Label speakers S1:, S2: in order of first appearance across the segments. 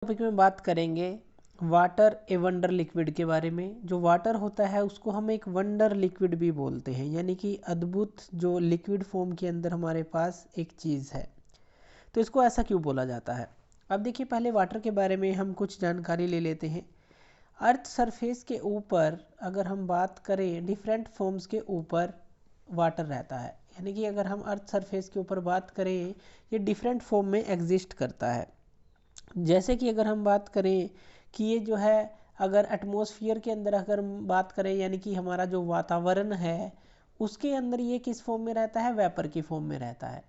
S1: Topic में बात करेंगे वाटर ए वंडर लिक्विड के बारे में। जो वाटर होता है उसको हम एक वंडर लिक्विड भी बोलते हैं, यानी कि अद्भुत जो लिक्विड फॉर्म के अंदर हमारे पास एक चीज़ है। तो इसको ऐसा क्यों बोला जाता है? अब देखिए, पहले वाटर के बारे में हम कुछ जानकारी ले लेते हैं। अर्थ सरफेस के ऊपर अगर हम बात करें, डिफरेंट फॉर्म्स के ऊपर वाटर रहता है, यानी कि अगर हम अर्थ सरफेस के ऊपर बात करें, ये डिफरेंट फॉर्म में एग्जिस्ट करता है। जैसे कि अगर हम बात करें कि ये जो है, अगर एटमॉस्फेयर के अंदर अगर हम बात करें, यानी कि हमारा जो वातावरण है उसके अंदर ये किस फॉर्म में रहता है? वेपर की फॉर्म में रहता है।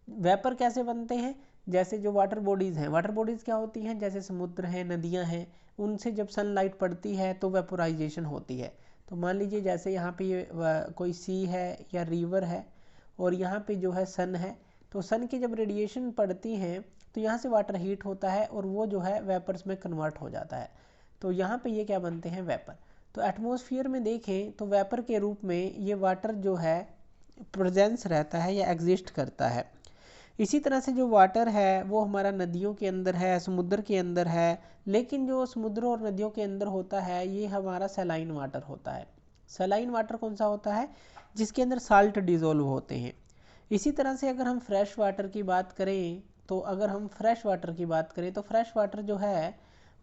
S1: वेपर कैसे बनते हैं? जैसे जो वाटर बॉडीज़ हैं, वाटर बॉडीज़ क्या होती हैं? जैसे समुद्र हैं, नदियां हैं, उनसे जब सनलाइट पड़ती है तो वेपोराइजेशन होती है। तो मान लीजिए जैसे यहाँ पे ये कोई सी है या रिवर है और यहाँ पे जो है सन है, तो सन की जब रेडिएशन पड़ती है तो यहाँ से वाटर हीट होता है और वो जो है वेपर्स में कन्वर्ट हो जाता है। तो यहाँ पे ये क्या बनते हैं? वेपर। तो एटमॉस्फेयर में देखें तो वेपर के रूप में ये वाटर जो है प्रेजेंस रहता है या एग्जिस्ट करता है। इसी तरह से जो वाटर है वो हमारा नदियों के अंदर है, समुद्र के अंदर है, लेकिन जो समुद्र और नदियों के अंदर होता है ये हमारा सलाइन वाटर होता है। सलाइन वाटर कौन सा होता है? जिसके अंदर साल्ट डिजोल्व होते हैं। इसी तरह से अगर हम फ्रेश वाटर की बात करें, तो अगर हम फ्रेश वाटर की बात करें तो फ्रेश वाटर जो है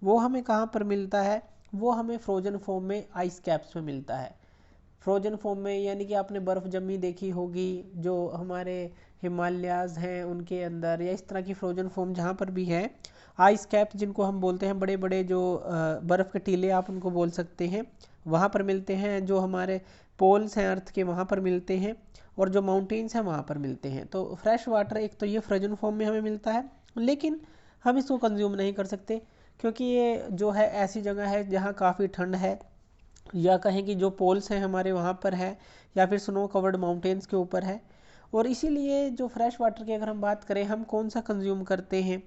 S1: वो हमें कहाँ पर मिलता है? वो हमें फ्रोजन फॉर्म में आइस कैप्स में मिलता है। फ्रोजन फॉर्म में यानी कि आपने बर्फ़ जमी देखी होगी, जो हमारे हिमालयाज़ हैं उनके अंदर, या इस तरह की फ्रोजन फॉर्म जहाँ पर भी है, आइस कैप्स जिनको हम बोलते हैं, बड़े बड़े जो बर्फ़ के टीले आप उनको बोल सकते हैं, वहाँ पर मिलते हैं। जो हमारे पोल्स हैं अर्थ के, वहाँ पर मिलते हैं, और जो माउंटेन्स हैं वहाँ पर मिलते हैं। तो फ्रेश वाटर एक तो ये फ्रोजन फॉर्म में हमें मिलता है, लेकिन हम इसको कंज्यूम नहीं कर सकते, क्योंकि ये जो है ऐसी जगह है जहाँ काफ़ी ठंड है, या कहें कि जो पोल्स हैं हमारे वहाँ पर है, या फिर स्नो कवर्ड माउंटेन्स के ऊपर है। और इसीलिए जो फ्रेश वाटर की अगर हम बात करें, हम कौन सा कंज्यूम करते हैं?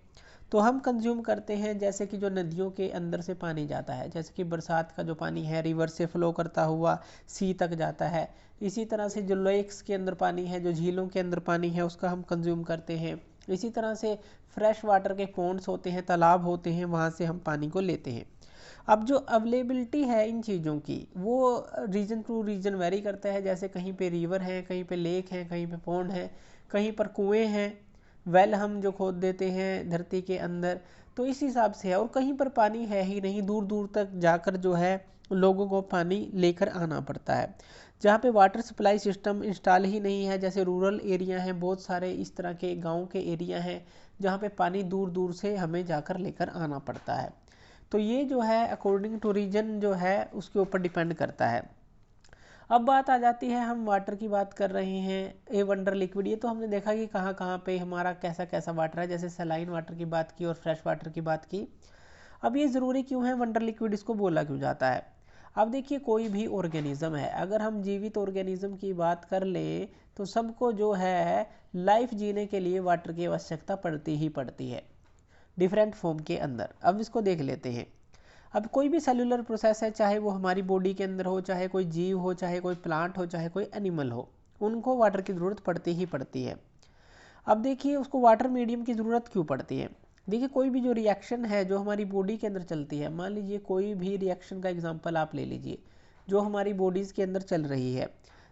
S1: तो हम कंज्यूम करते हैं जैसे कि जो नदियों के अंदर से पानी जाता है, जैसे कि बरसात का जो पानी है रिवर से फ्लो करता हुआ सी तक जाता है। इसी तरह से जो लेक्स के अंदर पानी है, जो झीलों के अंदर पानी है, उसका हम कंज्यूम करते हैं। इसी तरह से फ्रेश वाटर के पॉन्ड्स होते हैं, तालाब होते हैं, वहाँ से हम पानी को लेते हैं। अब जो अवेलेबिलिटी है इन चीज़ों की, वो रीजन टू रीजन वेरी करता है। जैसे कहीं पे रिवर है, कहीं पे लेक है, कहीं पे पॉन्ड है, कहीं पर कुएं हैं, वेल हम जो खोद देते हैं धरती के अंदर, तो इस हिसाब से है। और कहीं पर पानी है ही नहीं, दूर दूर तक जाकर जो है लोगों को पानी लेकर आना पड़ता है। जहाँ पे वाटर सप्लाई सिस्टम इंस्टॉल ही नहीं है, जैसे रूरल एरिया हैं, बहुत सारे इस तरह के गाँव के एरिया हैं जहाँ पे पानी दूर दूर से हमें जाकर लेकर आना पड़ता है। तो ये जो है अकॉर्डिंग टू रीजन जो है उसके ऊपर डिपेंड करता है। अब बात आ जाती है, हम वाटर की बात कर रहे हैं, ए वंडर लिक्विड। ये तो हमने देखा कि कहाँ कहाँ पे हमारा कैसा कैसा वाटर है, जैसे सलाइन वाटर की बात की और फ्रेश वाटर की बात की। अब ये ज़रूरी क्यों है वंडर लिक्विड, इसको बोला क्यों जाता है? अब देखिए, कोई भी ऑर्गेनिज्म है, अगर हम जीवित ऑर्गेनिज्म की बात कर लें तो सबको जो है लाइफ जीने के लिए वाटर की आवश्यकता पड़ती ही पड़ती है, डिफरेंट फॉर्म के अंदर। अब इसको देख लेते हैं। अब कोई भी सेलुलर प्रोसेस है, चाहे वो हमारी बॉडी के अंदर हो, चाहे कोई जीव हो, चाहे कोई प्लांट हो, चाहे कोई एनिमल हो, उनको वाटर की ज़रूरत पड़ती ही पड़ती है। अब देखिए, उसको वाटर मीडियम की ज़रूरत क्यों पड़ती है? देखिए, कोई भी जो रिएक्शन है जो हमारी बॉडी के अंदर चलती है, मान लीजिए कोई भी रिएक्शन का एग्जांपल आप ले लीजिए जो हमारी बॉडीज़ के अंदर चल रही है,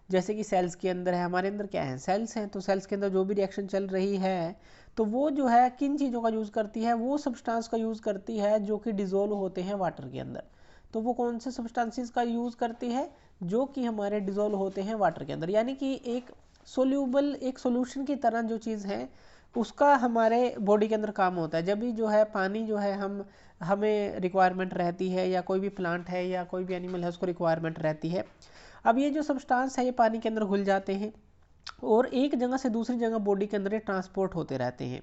S1: जैसे कि सेल्स के अंदर है, हमारे अंदर क्या है? सेल्स हैं। तो सेल्स के अंदर जो भी रिएक्शन चल रही है, तो वो जो है किन चीज़ों का यूज़ करती है? वो सब्सटेंस का यूज़ करती है जो कि डिज़ोल्व होते हैं वाटर के अंदर। तो वो कौन से सब्सटेंसेस का यूज़ करती है? जो कि हमारे डिज़ोल्व होते हैं वाटर के अंदर, यानी कि एक सोल्यूबल, एक सोल्यूशन की तरह जो चीज़ है उसका हमारे बॉडी के अंदर काम होता है। जब भी जो है पानी जो है हमें रिक्वायरमेंट रहती है, या कोई भी प्लांट है या कोई भी एनिमल है उसको रिक्वायरमेंट रहती है। अब ये जो सब्सटेंस है ये पानी के अंदर घुल जाते हैं और एक जगह से दूसरी जगह बॉडी के अंदर ट्रांसपोर्ट होते रहते हैं।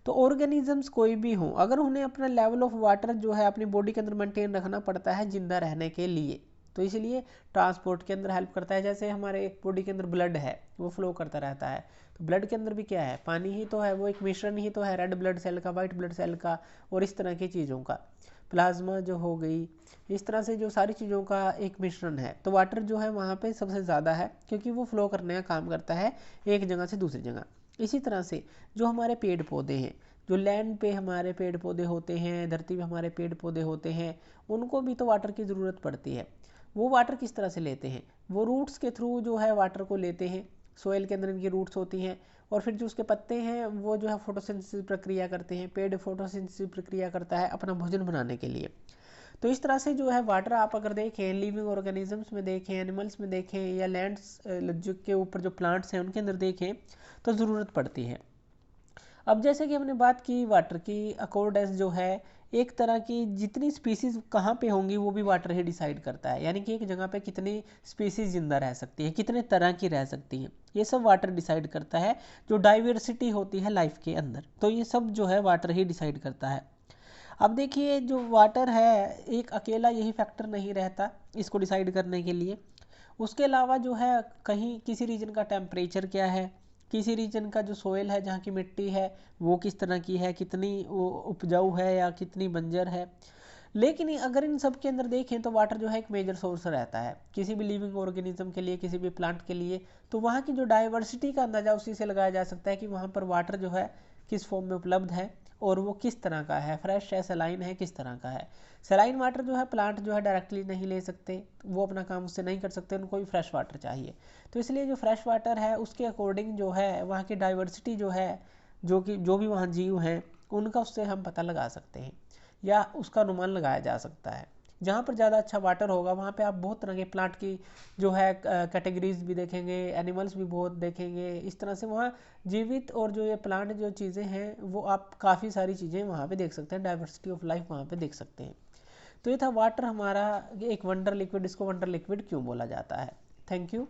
S1: तो ऑर्गेनिजम्स कोई भी हो, अगर उन्हें अपना लेवल ऑफ वाटर जो है अपनी बॉडी के अंदर मेंटेन रखना पड़ता है जिंदा रहने के लिए, तो इसलिए ट्रांसपोर्ट के अंदर हेल्प करता है। जैसे हमारे बॉडी के अंदर ब्लड है, वो फ्लो करता रहता है, तो ब्लड के अंदर भी क्या है? पानी ही तो है, वो एक मिश्रण ही तो है, रेड ब्लड सेल का, वाइट ब्लड सेल का, और इस तरह की चीज़ों का, प्लाज्मा जो हो गई, इस तरह से जो सारी चीज़ों का एक मिश्रण है। तो वाटर जो है वहाँ पे सबसे ज़्यादा है, क्योंकि वो फ्लो करने का काम करता है एक जगह से दूसरी जगह। इसी तरह से जो हमारे पेड़ पौधे हैं, जो लैंड पे हमारे पेड़ पौधे होते हैं, धरती पे हमारे पेड़ पौधे होते हैं, उनको भी तो वाटर की ज़रूरत पड़ती है। वो वाटर किस तरह से लेते हैं, वो रूट्स के थ्रू जो है वाटर को लेते हैं। सोइल के अंदर इनकी रूट्स होती हैं और फिर जो उसके पत्ते हैं वो जो है फोटोसिंथेसिस प्रक्रिया करते हैं। पेड़ फोटोसिंथेसिस प्रक्रिया करता है अपना भोजन बनाने के लिए। तो इस तरह से जो है वाटर आप अगर देखें लिविंग ऑर्गेनिजम्स में देखें, एनिमल्स में देखें, या लैंड्स जो के ऊपर जो प्लांट्स हैं उनके अंदर देखें तो ज़रूरत पड़ती है। अब जैसे कि हमने बात की वाटर की, अकॉर्डेंस जो है एक तरह की जितनी स्पीसीज कहाँ पे होंगी वो भी वाटर ही डिसाइड करता है। यानी कि एक जगह पे कितनी स्पीसीज जिंदा रह सकती है, कितने तरह की रह सकती हैं, ये सब वाटर डिसाइड करता है। जो डाइवर्सिटी होती है लाइफ के अंदर, तो ये सब जो है वाटर ही डिसाइड करता है। अब देखिए जो वाटर है, एक अकेला यही फैक्टर नहीं रहता इसको डिसाइड करने के लिए। उसके अलावा जो है कहीं किसी रीजन का टेम्परेचर क्या है, किसी रीजन का जो सोयल है, जहाँ की मिट्टी है वो किस तरह की है, कितनी वो उपजाऊ है या कितनी बंजर है। लेकिन अगर इन सब के अंदर देखें तो वाटर जो है एक मेजर सोर्स रहता है किसी भी लिविंग ऑर्गेनिज्म के लिए, किसी भी प्लांट के लिए। तो वहाँ की जो डाइवर्सिटी का अंदाजा उसी से लगाया जा सकता है कि वहाँ पर वाटर जो है किस फॉर्म में उपलब्ध है और वो किस तरह का है, फ्रेश है, सलाइन है, किस तरह का है। सलाइन वाटर जो है प्लांट जो है डायरेक्टली नहीं ले सकते, वो अपना काम उससे नहीं कर सकते, उनको भी फ्रेश वाटर चाहिए। तो इसलिए जो फ्रेश वाटर है उसके अकॉर्डिंग जो है वहाँ की डाइवर्सिटी जो है, जो भी वहाँ जीव हैं उनका उससे हम पता लगा सकते हैं या उसका अनुमान लगाया जा सकता है। जहाँ पर ज़्यादा अच्छा वाटर होगा वहाँ पे आप बहुत तरह के प्लांट की जो है कैटेगरीज भी देखेंगे, एनिमल्स भी बहुत देखेंगे। इस तरह से वहाँ जीवित और जो ये प्लांट जो चीज़ें हैं वो आप काफ़ी सारी चीज़ें वहाँ पे देख सकते हैं, डाइवर्सिटी ऑफ लाइफ वहाँ पे देख सकते हैं। तो ये था वाटर हमारा एक वंडर लिक्विड, इसको वंडर लिक्विड क्यों बोला जाता है। Thank you.